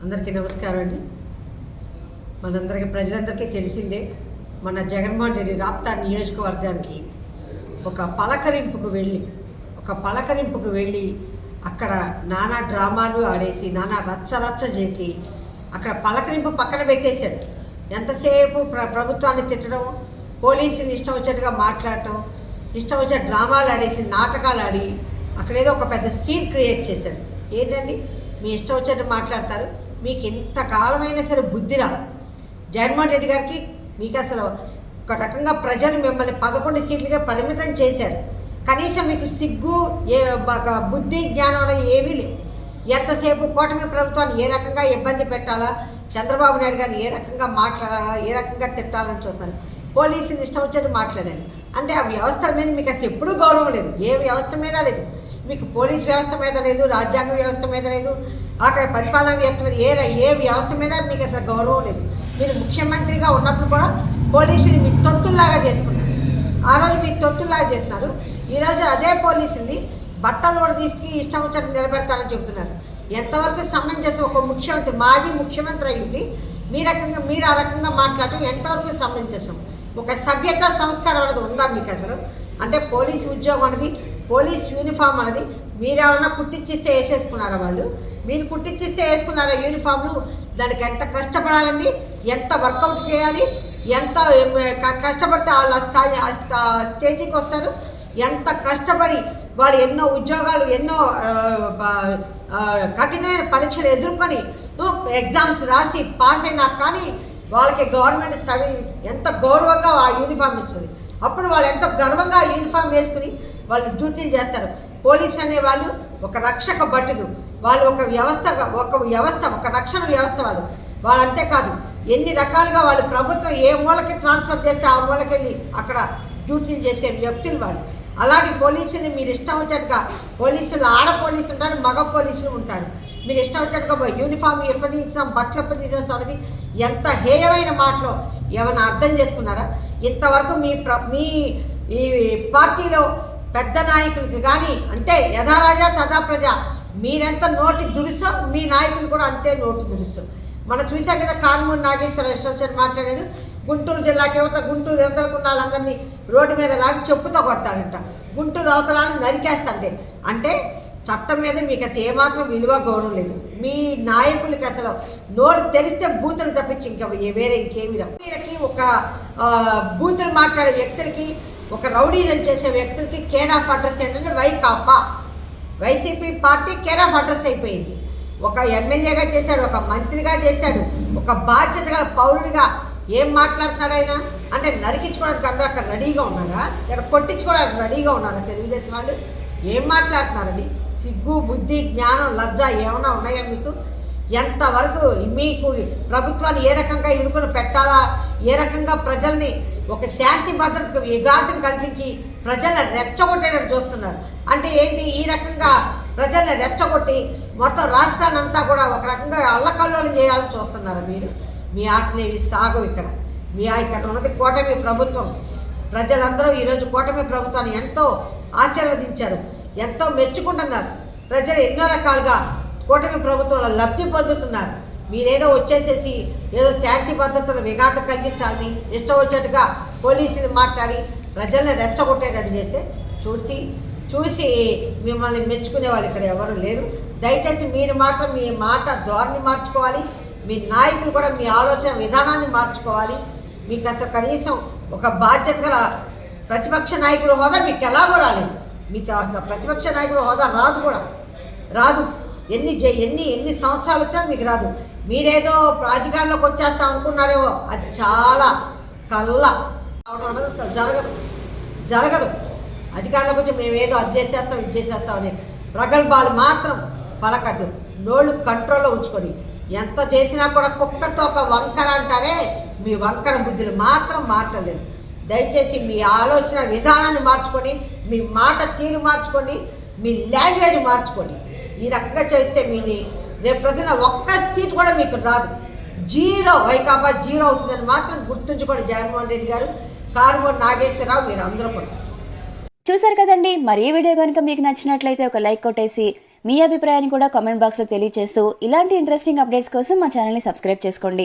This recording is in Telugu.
అందరికీ నమస్కారం అండి. మనందరికీ ప్రజలందరికీ తెలిసిందే, మన జగన్మోహన్ రెడ్డి రాప్తా నియోజకవర్గానికి ఒక పలకరింపుకు వెళ్ళి అక్కడ నానా డ్రామాలు ఆడేసి నానా రచ్చ చేసి అక్కడ పలకరింపు పక్కన పెట్టేశాడు. ఎంతసేపు ప్రభుత్వాన్ని తిట్టడం, పోలీసుని ఇష్టం వచ్చినట్టుగా మాట్లాడటం, ఇష్టం వచ్చిన డ్రామాలు ఆడేసి నాటకాలు ఆడి అక్కడ ఏదో ఒక పెద్ద సీన్ క్రియేట్ చేశాడు. ఏంటండి మీ ఇష్టం వచ్చినట్టు మాట్లాడతారు? మీకు ఎంతకాలమైనా సరే బుద్ధి రాదు. జగన్మోహన్ రెడ్డి గారికి మీకు అసలు ఒక రకంగా ప్రజలు మిమ్మల్ని 11 సీట్లుగా పరిమితం చేశారు. కనీసం మీకు సిగ్గు బుద్ధి జ్ఞానం ఏమీ లేవు. ఎంతసేపు కూటమి ప్రభుత్వాన్ని ఏ రకంగా ఇబ్బంది పెట్టాలా, చంద్రబాబు నాయుడు గారిని ఏ రకంగా మాట్లాడాలా, ఏ రకంగా తిట్టాలని చూస్తాను. పోలీసుని ఇష్టం వచ్చేది మాట్లాడాను. అంటే ఆ వ్యవస్థ మీద మీకు అసలు ఎప్పుడూ గౌరవం లేదు. ఏ వ్యవస్థ మీద లేదు. మీకు పోలీస్ వ్యవస్థ మీద లేదు, రాజ్యాంగ వ్యవస్థ మీద లేదు, అక్కడ పరిపాలనా వ్యవస్థ మీద ఏ వ్యవస్థ మీద మీకు అసలు గౌరవం లేదు. మీరు ముఖ్యమంత్రిగా ఉన్నప్పుడు కూడా పోలీసుని మీ తొత్తుల్లాగా చేసుకున్నారు. ఆ రోజు మీ తొత్తుల్లాగా చేస్తున్నారు. ఈరోజు అదే పోలీసుని బట్టలు కూడా తీసుకు ఇష్టం వచ్చినట్టు నిలబెడతారని చెబుతున్నారు. ఎంతవరకు సమంజసం? ఒక ముఖ్యమంత్రి, మాజీ ముఖ్యమంత్రి అయ్యింది మీరు ఆ రకంగా మాట్లాడటం ఎంతవరకు సమంజసం? ఒక సభ్యత సంస్కారం అనేది ఉందా మీకు అసలు? అంటే పోలీసు ఉద్యోగం అనేది, పోలీస్ యూనిఫామ్ అనేది మీరు ఏమన్నా కుట్టించిస్తే వేసేసుకున్నారా? మీరు కుట్టించిస్తే వేసుకున్నారా యూనిఫామ్లు? దానికి ఎంత కష్టపడాలండి, ఎంత వర్కౌట్ చేయాలి, ఎంత కష్టపడితే వాళ్ళు స్టేజికి వస్తారు. ఎంత కష్టపడి వాళ్ళు ఎన్నో ఉద్యోగాలు, ఎన్నో కఠినమైన పరీక్షలు ఎదుర్కొని ఎగ్జామ్స్ రాసి పాస్ అయినా కానీ వాళ్ళకి గవర్నమెంట్ ఎంత గౌరవంగా ఆ యూనిఫామ్ ఇస్తుంది. అప్పుడు వాళ్ళు ఎంత గర్వంగా ఆ యూనిఫామ్ వేసుకుని వాళ్ళు డ్యూటీలు చేస్తారు. పోలీసు అనేవాళ్ళు ఒక రక్షక భటులు, వాళ్ళు ఒక రక్షణ వ్యవస్థ. వాళ్ళు అంతేకాదు, ఎన్ని రకాలుగా వాళ్ళు ప్రభుత్వం ఏ మూలకి ట్రాన్స్ఫర్ చేస్తే ఆ మూలకెళ్ళి అక్కడ డ్యూటీలు చేసే వ్యక్తులు వాళ్ళు. అలాంటి పోలీసుని మీరు ఇష్టం వచ్చేట్టుగా, పోలీసులు ఆడ పోలీసులు ఉంటారు, మగ పోలీసులు ఉంటారు. మీరు ఇష్టం వచ్చేట్టుగా యూనిఫామ్ ఎప్పదీస్తాం, బట్టలు ఎప్పదీసేస్తాం అనేది ఎంత హేయమైన మాటలో ఏమైనా అర్థం చేసుకున్నారా? ఇంతవరకు మీ ఈ పార్టీలో పెద్ద నాయకులకి కానీ అంతే, యథారాజా తథా ప్రజ. మీరెంత నోటి దురుసో మీ నాయకులు కూడా అంతే నోటి దురుసు. మనం చూసాం కదా, కారుమూరి నాగేశ్వరరావు ఇష్టం వచ్చి మాట్లాడాడు. గుంటూరు జిల్లాకి గుంటూరు అవతలకున్న వాళ్ళందరినీ రోడ్డు మీద లాగి చెప్పుతో కొడతాడంట. గుంటూరు అవతలాన్ని నరికేస్తాంటే అంటే చట్టం మీద మీకు అసలు ఏమాత్రం విలువ గౌరవం లేదు. మీ నాయకులకి అసలు నోరు తెలిస్తే బూతులు తప్పించి ఇంకా వేరే ఇంకేమి రావు. వీళ్ళకి ఒక బూతులు మాట్లాడే వ్యక్తులకి, ఒక రౌడీజం చేసే వ్యక్తులకి కేర్ ఆఫ్ అడ్రస్ ఏంటంటే YCP party care of address అయిపోయింది. ఒక ఎమ్మెల్యేగా చేశాడు, ఒక మంత్రిగా చేశాడు, ఒక బాధ్యత గల పౌరుడిగా ఏం మాట్లాడుతున్నాడు ఆయన అంటే నరికించుకోవడానికి అందరూ అక్కడ రెడీగా ఉన్నారా? ఇక్కడ కొట్టించుకోవడానికి రెడీగా ఉన్నారా? తెలుగుదేశం వాళ్ళు ఏం మాట్లాడుతున్నారండి? సిగ్గు, బుద్ధి, జ్ఞానం, లజ్జ ఏమైనా ఉన్నాయా మీకు? ఎంతవరకు మీకు ప్రభుత్వాన్ని ఏ రకంగా ఇరుకులు పెట్టాలా, ఏ రకంగా ప్రజల్ని ఒక శాంతి భద్రతకు విఘాతం కల్పించి ప్రజలను రెచ్చగొట్టేటట్టు చూస్తున్నారు. అంటే ఏంటి? ఈ రకంగా ప్రజల్ని రెచ్చగొట్టి మొత్తం రాష్ట్రాన్ని అంతా కూడా ఒక రకంగా అల్లకల్లోలం చేయాలని చూస్తున్నారు మీరు. మీ ఆటలేవి సాగవు ఇక్కడ. ఇక్కడ ఉన్నది కూటమి ప్రభుత్వం. ప్రజలందరూ ఈరోజు కూటమి ప్రభుత్వాన్ని ఎంతో ఆశీర్వదించారు, ఎంతో మెచ్చుకుంటున్నారు. ప్రజలు ఎన్నో రకాలుగా కూటమి ప్రభుత్వంలో లబ్ధి పొందుతున్నారు. మీరేదో వచ్చేసేసి ఏదో శాంతి భద్రతలు విఘాతం కలిగించాలని ఇష్టం వచ్చేట్టుగా పోలీసులు మాట్లాడి ప్రజల్ని రెచ్చగొట్టేటట్టు చేస్తే చూసి మిమ్మల్ని మెచ్చుకునే వాళ్ళు ఇక్కడ ఎవరు లేరు. దయచేసి మీరు మాత్రం మీ మాట ధోరణి మార్చుకోవాలి. మీ నాయకులు కూడా మీ ఆలోచన విధానాన్ని మార్చుకోవాలి. మీకు అసలు కనీసం ఒక బాధ్యత గల ప్రతిపక్ష నాయకుల హోదా మీకు ఎలాగో రాలేదు. మీకు అసలు ప్రతిపక్ష నాయకుల హోదా రాదు. ఎన్ని సంవత్సరాలు వచ్చినా మీకు రాదు. మీరేదో అధికారంలోకి వచ్చేస్తా అనుకున్నారేమో, అది చాలా జరగదు. అధికారంలోకి వచ్చి మేమేదో అది చేసేస్తాం ఇది చేసేస్తాం అనే ప్రగల్భాలు మాత్రం పలకద్దు. నోళ్ళు కంట్రోల్లో ఉంచుకొని ఎంత చేసినా కూడా కుక్కతో ఒక వంకర అంటారే, మీ వంకర బుద్ధులు మాత్రం మార్చలేదు. దయచేసి మీ ఆలోచన విధానాన్ని మార్చుకొని, మీ మాట తీరు మార్చుకొని, మీ లాంగ్వేజ్ మార్చుకొని ఈ రకంగా చేస్తే మీని రేపు ప్రతిన ఒక్క సీట్ కూడా మీకు రాదు. వైకాపా జీరో అవుతుందని మాత్రం గుర్తుంచుకోండి. జగన్మోహన్ రెడ్డి గారు, కారుమూరి నాగేశ్వరరావు, మీరు అందరూ కూడా చూసారు కదండి. మరి ఈ వీడియో కనుక మీకు నచ్చినట్లయితే ఒక లైక్ కొట్టేసి మీ అభిప్రాయాన్ని కూడా కామెంట్ బాక్స్లో తెలియజేస్తూ ఇలాంటి ఇంట్రెస్టింగ్ అప్డేట్స్ కోసం మా ఛానల్ని సబ్స్క్రైబ్ చేసుకోండి.